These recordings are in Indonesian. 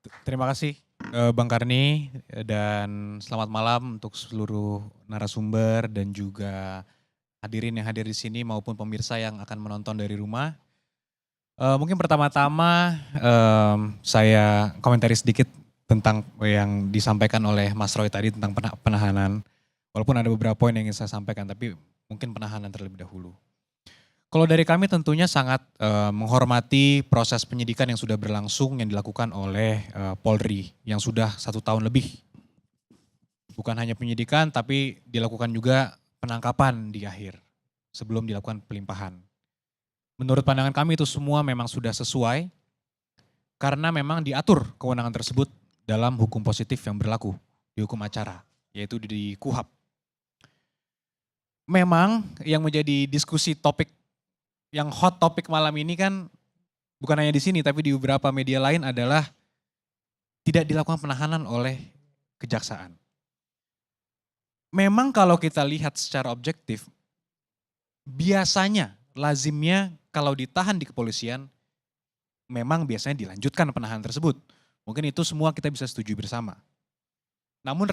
Terima kasih Bang Karni dan selamat malam untuk seluruh narasumber dan juga hadirin yang hadir di sini maupun pemirsa yang akan menonton dari rumah. Mungkin pertama-tama saya komentari sedikit tentang yang disampaikan oleh Mas Roy tadi tentang penahanan. Walaupun ada beberapa poin yang ingin saya sampaikan, tapi mungkin penahanan terlebih dahulu. Kalau dari kami tentunya sangat menghormati proses penyidikan yang sudah berlangsung yang dilakukan oleh Polri yang sudah 1 tahun lebih. Bukan hanya penyidikan tapi dilakukan juga penangkapan di akhir sebelum dilakukan pelimpahan. Menurut pandangan kami itu semua memang sudah sesuai karena memang diatur kewenangan tersebut dalam hukum positif yang berlaku di hukum acara, yaitu di KUHAP. Memang yang menjadi diskusi topik yang hot topik malam ini kan bukan hanya di sini tapi di beberapa media lain adalah tidak dilakukan penahanan oleh kejaksaan. Memang kalau kita lihat secara objektif, biasanya, lazimnya kalau ditahan di kepolisian, memang biasanya dilanjutkan penahanan tersebut. Mungkin itu semua kita bisa setuju bersama. Namun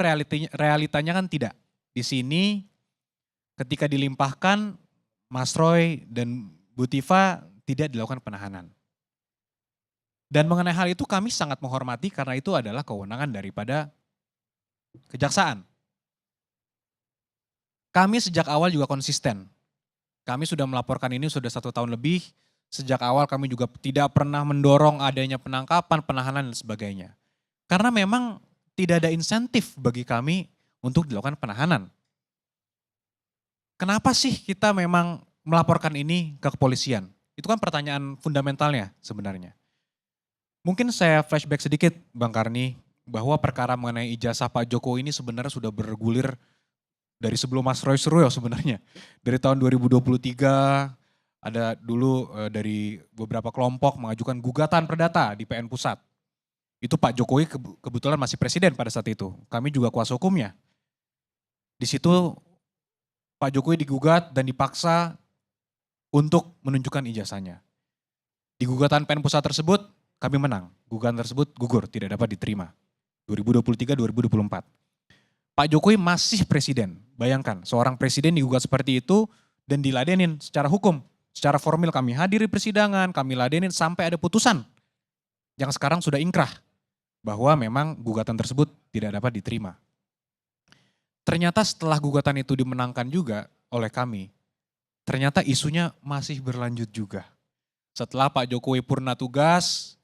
realitanya kan tidak. Di sini ketika dilimpahkan, Mas Roy dan Bu Tifa tidak dilakukan penahanan. Dan mengenai hal itu kami sangat menghormati karena itu adalah kewenangan daripada kejaksaan. Kami sejak awal juga konsisten. Kami sudah melaporkan ini sudah 1 tahun lebih. Sejak awal kami juga tidak pernah mendorong adanya penangkapan, penahanan dan sebagainya. Karena memang tidak ada insentif bagi kami untuk dilakukan penahanan. Kenapa sih kita memang melaporkan ini ke kepolisian? Itu kan pertanyaan fundamentalnya sebenarnya. Mungkin saya flashback sedikit Bang Karni, bahwa perkara mengenai ijazah Pak Jokowi ini sebenarnya sudah bergulir dari sebelum Mas Roy Suryo sebenarnya. Dari tahun 2023 ada dulu dari beberapa kelompok mengajukan gugatan perdata di PN Pusat. Itu Pak Jokowi kebetulan masih presiden pada saat itu. Kami juga kuasa hukumnya. Di situ Pak Jokowi digugat dan dipaksa untuk menunjukkan ijazahnya. Di gugatan PN Pusat tersebut kami menang. Gugatan tersebut gugur, tidak dapat diterima. 2023-2024. Pak Jokowi masih presiden. Bayangkan, seorang presiden digugat seperti itu dan diladenin secara hukum. Secara formil kami hadiri persidangan, kami ladenin sampai ada putusan. Yang sekarang sudah ingkrah. Bahwa memang gugatan tersebut tidak dapat diterima. Ternyata setelah gugatan itu dimenangkan juga oleh kami, ternyata isunya masih berlanjut juga. Setelah Pak Jokowi purna tugas,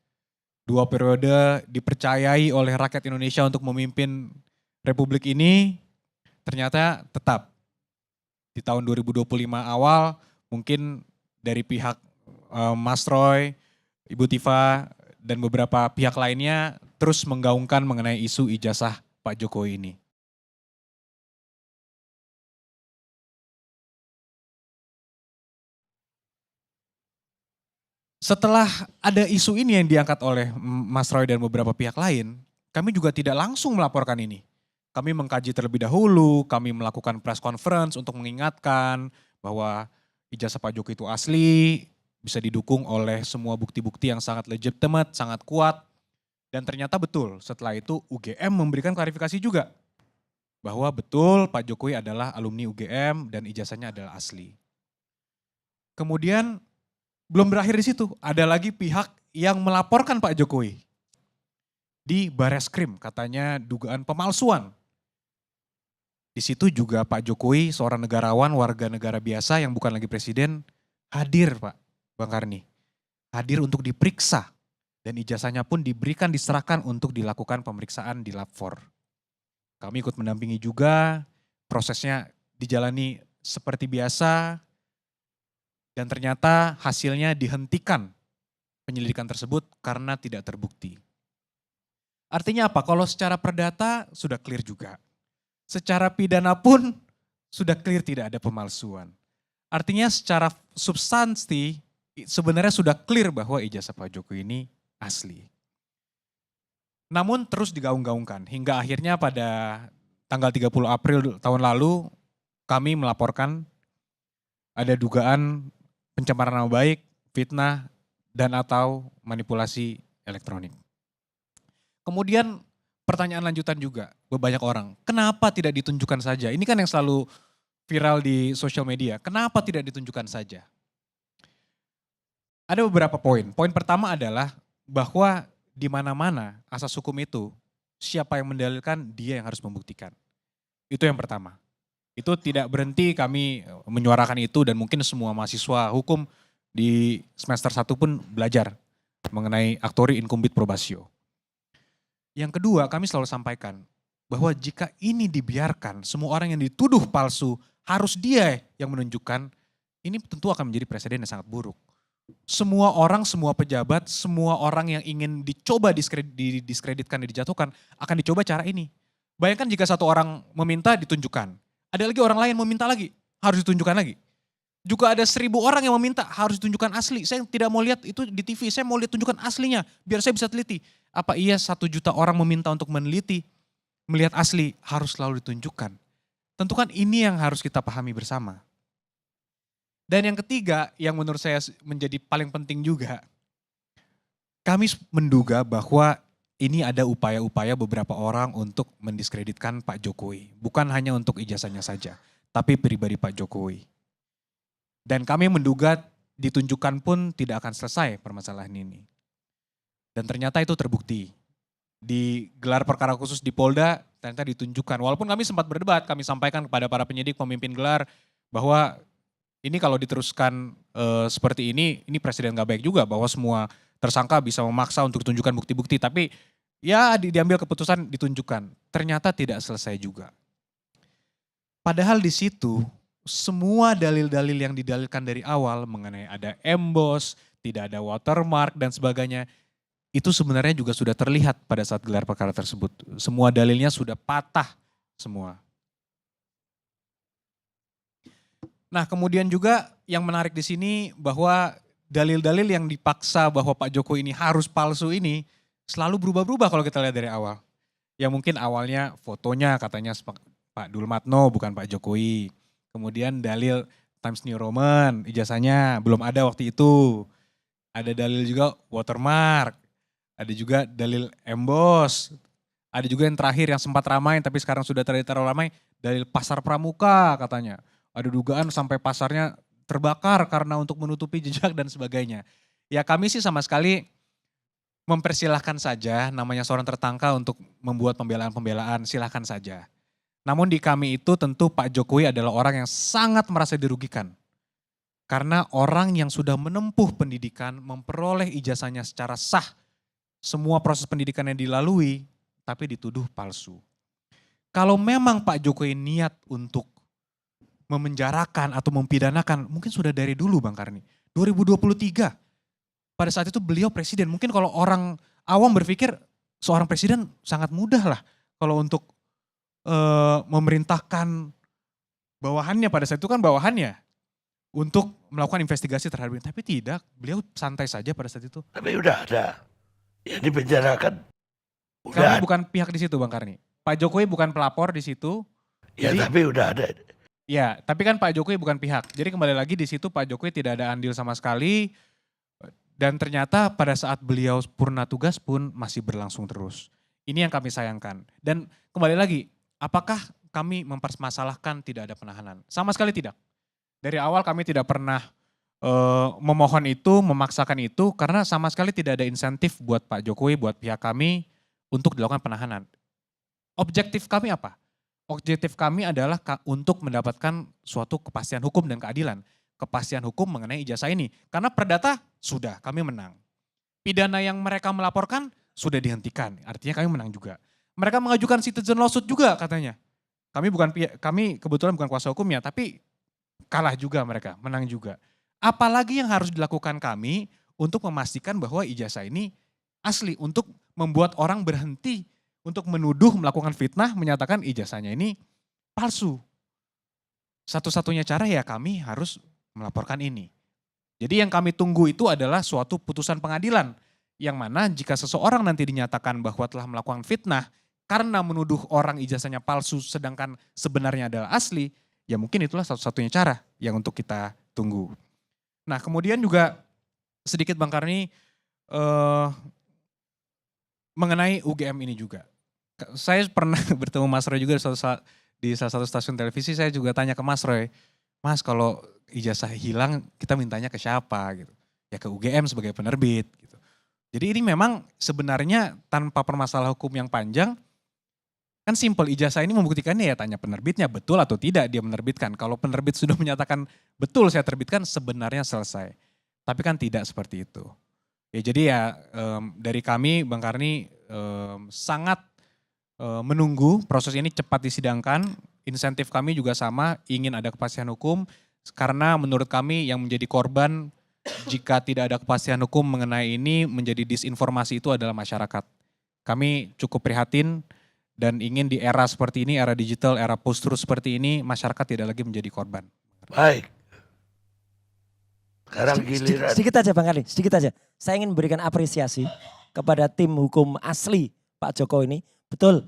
2 periode dipercayai oleh rakyat Indonesia untuk memimpin Republik ini, ternyata tetap di tahun 2025 awal mungkin dari pihak Mas Roy, Ibu Tifa, dan beberapa pihak lainnya terus menggaungkan mengenai isu ijazah Pak Jokowi ini. Setelah ada isu ini yang diangkat oleh Mas Roy dan beberapa pihak lain, kami juga tidak langsung melaporkan ini. Kami mengkaji terlebih dahulu, kami melakukan press conference untuk mengingatkan bahwa ijazah Pak Jokowi itu asli, bisa didukung oleh semua bukti-bukti yang sangat legitimate, sangat kuat. Dan ternyata betul, setelah itu UGM memberikan klarifikasi juga. Bahwa betul Pak Jokowi adalah alumni UGM dan ijazahnya adalah asli. Kemudian belum berakhir di situ, ada lagi pihak yang melaporkan Pak Jokowi di Bareskrim, katanya dugaan pemalsuan. Di situ juga Pak Jokowi, seorang negarawan, warga negara biasa yang bukan lagi presiden, hadir Pak Bang Karni. Hadir untuk diperiksa dan ijazahnya pun diberikan, diserahkan untuk dilakukan pemeriksaan di Lab 4. Kami ikut mendampingi juga, prosesnya dijalani seperti biasa, dan ternyata hasilnya dihentikan penyelidikan tersebut karena tidak terbukti. Artinya apa? Kalau secara perdata sudah clear juga. Secara pidana pun sudah clear tidak ada pemalsuan. Artinya secara substansi sebenarnya sudah clear bahwa ijazah Pak Jokowi ini asli. Namun terus digaung-gaungkan hingga akhirnya pada tanggal 30 April tahun lalu kami melaporkan ada dugaan pencemaran nama baik, fitnah, dan atau manipulasi elektronik. Kemudian pertanyaan lanjutan juga banyak orang, kenapa tidak ditunjukkan saja? Ini kan yang selalu viral di sosial media, kenapa tidak ditunjukkan saja? Ada beberapa poin. Poin pertama adalah bahwa di mana-mana asas hukum itu, siapa yang mendalilkan dia yang harus membuktikan. Itu yang pertama. Itu tidak berhenti kami menyuarakan itu dan mungkin semua mahasiswa hukum di semester 1 pun belajar mengenai actori incumbit probatio. Yang kedua, kami selalu sampaikan bahwa jika ini dibiarkan, semua orang yang dituduh palsu harus dia yang menunjukkan, ini tentu akan menjadi presiden yang sangat buruk. Semua orang, semua pejabat, semua orang yang ingin dicoba didiskreditkan dan dijatuhkan akan dicoba cara ini. Bayangkan jika satu orang meminta ditunjukkan, ada lagi orang lain meminta lagi, harus ditunjukkan lagi. Juga ada 1.000 orang yang meminta harus ditunjukkan asli. Saya tidak mau lihat itu di TV, saya mau lihat tunjukkan aslinya biar saya bisa teliti. Apa iya 1 juta orang meminta untuk meneliti, melihat asli harus selalu ditunjukkan. Tentu kan ini yang harus kita pahami bersama. Dan yang ketiga yang menurut saya menjadi paling penting juga, kami menduga bahwa ini ada upaya-upaya beberapa orang untuk mendiskreditkan Pak Jokowi. Bukan hanya untuk ijazahnya saja, tapi pribadi Pak Jokowi. Dan kami menduga ditunjukkan pun tidak akan selesai permasalahan ini. Dan ternyata itu terbukti. Di gelar perkara khusus di Polda ternyata ditunjukkan. Walaupun kami sempat berdebat, kami sampaikan kepada para penyidik pemimpin gelar bahwa ini kalau diteruskan seperti ini presiden gak baik juga bahwa semua tersangka bisa memaksa untuk ditunjukkan bukti-bukti. Tapi ya diambil keputusan ditunjukkan. Ternyata tidak selesai juga. Padahal di situ semua dalil-dalil yang didalilkan dari awal mengenai ada emboss, tidak ada watermark dan sebagainya, itu sebenarnya juga sudah terlihat pada saat gelar perkara tersebut. Semua dalilnya sudah patah semua. Nah kemudian juga yang menarik di sini bahwa dalil-dalil yang dipaksa bahwa Pak Jokowi ini harus palsu ini selalu berubah-berubah kalau kita lihat dari awal. Yang mungkin awalnya fotonya katanya Pak Dulmatno bukan Pak Jokowi. Kemudian dalil Times New Roman, ijazahnya belum ada waktu itu. Ada dalil juga watermark, ada juga dalil emboss, ada juga yang terakhir yang sempat ramai tapi sekarang sudah terlalu ramai, dalil pasar pramuka katanya. Ada dugaan sampai pasarnya terbakar karena untuk menutupi jejak dan sebagainya. Ya kami sih sama sekali mempersilahkan saja namanya seorang tersangka untuk membuat pembelaan-pembelaan, silahkan saja. Namun di kami itu tentu Pak Jokowi adalah orang yang sangat merasa dirugikan. Karena orang yang sudah menempuh pendidikan, memperoleh ijazahnya secara sah, semua proses pendidikan yang dilalui, tapi dituduh palsu. Kalau memang Pak Jokowi niat untuk memenjarakan atau mempidanakan, mungkin sudah dari dulu Bang Karni. 2023, pada saat itu beliau presiden. Mungkin kalau orang awam berpikir seorang presiden sangat mudah lah kalau untuk memerintahkan bawahannya pada saat itu kan bawahannya untuk melakukan investigasi terhadap ini. Tapi tidak, beliau santai saja pada saat itu. Tapi udah ada yang dipenjarakan. Kami bukan pihak di situ Bang Karni. Pak Jokowi bukan pelapor di situ. Ya jadi, tapi udah ada. Ya, tapi kan Pak Jokowi bukan pihak. Jadi kembali lagi di situ Pak Jokowi tidak ada andil sama sekali. Dan ternyata pada saat beliau purna tugas pun masih berlangsung terus. Ini yang kami sayangkan. Dan kembali lagi, apakah kami mempermasalahkan tidak ada penahanan? Sama sekali tidak. Dari awal kami tidak pernah memohon itu, memaksakan itu, karena sama sekali tidak ada insentif buat Pak Jokowi, buat pihak kami untuk dilakukan penahanan. Objektif kami apa? Objektif kami adalah untuk mendapatkan suatu kepastian hukum dan keadilan. Kepastian hukum mengenai ijazah ini. Karena perdata sudah, kami menang. Pidana yang mereka melaporkan sudah dihentikan, artinya kami menang juga. Mereka mengajukan citizen lawsuit juga katanya. Kami kebetulan bukan kuasa hukumnya, tapi kalah juga mereka, menang juga. Apalagi yang harus dilakukan kami untuk memastikan bahwa ijazah ini asli, untuk membuat orang berhenti untuk menuduh, melakukan fitnah, menyatakan ijazahnya ini palsu. Satu-satunya cara ya kami harus melaporkan ini. Jadi yang kami tunggu itu adalah suatu putusan pengadilan. Yang mana jika seseorang nanti dinyatakan bahwa telah melakukan fitnah karena menuduh orang ijazahnya palsu sedangkan sebenarnya adalah asli, ya mungkin itulah satu-satunya cara yang untuk kita tunggu. Nah kemudian juga sedikit Bang Karni, mengenai UGM ini juga. Saya pernah bertemu Mas Roy juga di salah satu stasiun televisi, saya juga tanya ke Mas Roy, Mas kalau ijazah hilang kita mintanya ke siapa gitu. Ya ke UGM sebagai penerbit gitu. Jadi ini memang sebenarnya tanpa permasalahan hukum yang panjang, kan simpel, ijazah ini membuktikannya ya tanya penerbitnya betul atau tidak dia menerbitkan. Kalau penerbit sudah menyatakan betul saya terbitkan sebenarnya selesai. Tapi kan tidak seperti itu. Ya jadi ya dari kami Bang Karni sangat menunggu proses ini cepat disidangkan. Insentif kami juga sama, ingin ada kepastian hukum. Karena menurut kami yang menjadi korban jika tidak ada kepastian hukum mengenai ini menjadi disinformasi itu adalah masyarakat. Kami cukup prihatin dan ingin di era seperti ini, era digital, era post-truth seperti ini, masyarakat tidak lagi menjadi korban. Baik. Sekarang giliran. Sedikit aja Bang Karni, sedikit aja. Saya ingin memberikan apresiasi kepada tim hukum asli Pak Jokowi ini. Betul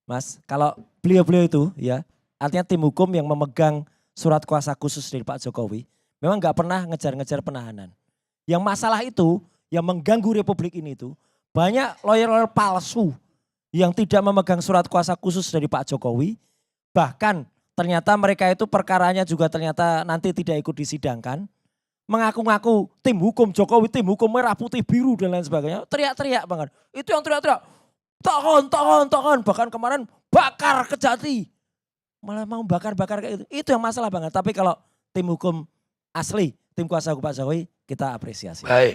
Mas, kalau beliau-beliau itu ya, artinya tim hukum yang memegang surat kuasa khusus dari Pak Jokowi, memang nggak pernah ngejar-ngejar penahanan. Yang masalah itu, yang mengganggu Republik ini itu, banyak lawyer-lawyer palsu yang tidak memegang surat kuasa khusus dari Pak Jokowi, bahkan ternyata mereka itu perkaranya juga ternyata nanti tidak ikut disidangkan, mengaku-ngaku tim hukum Jokowi, tim hukum merah putih biru dan lain sebagainya, teriak-teriak banget. Itu yang teriak-teriak, tohon, bahkan kemarin bakar Kejati. Malah mau bakar-bakar kayak gitu. Itu yang masalah banget. Tapi kalau tim hukum asli, tim kuasa hukum Pak Jokowi, kita apresiasi. Baik.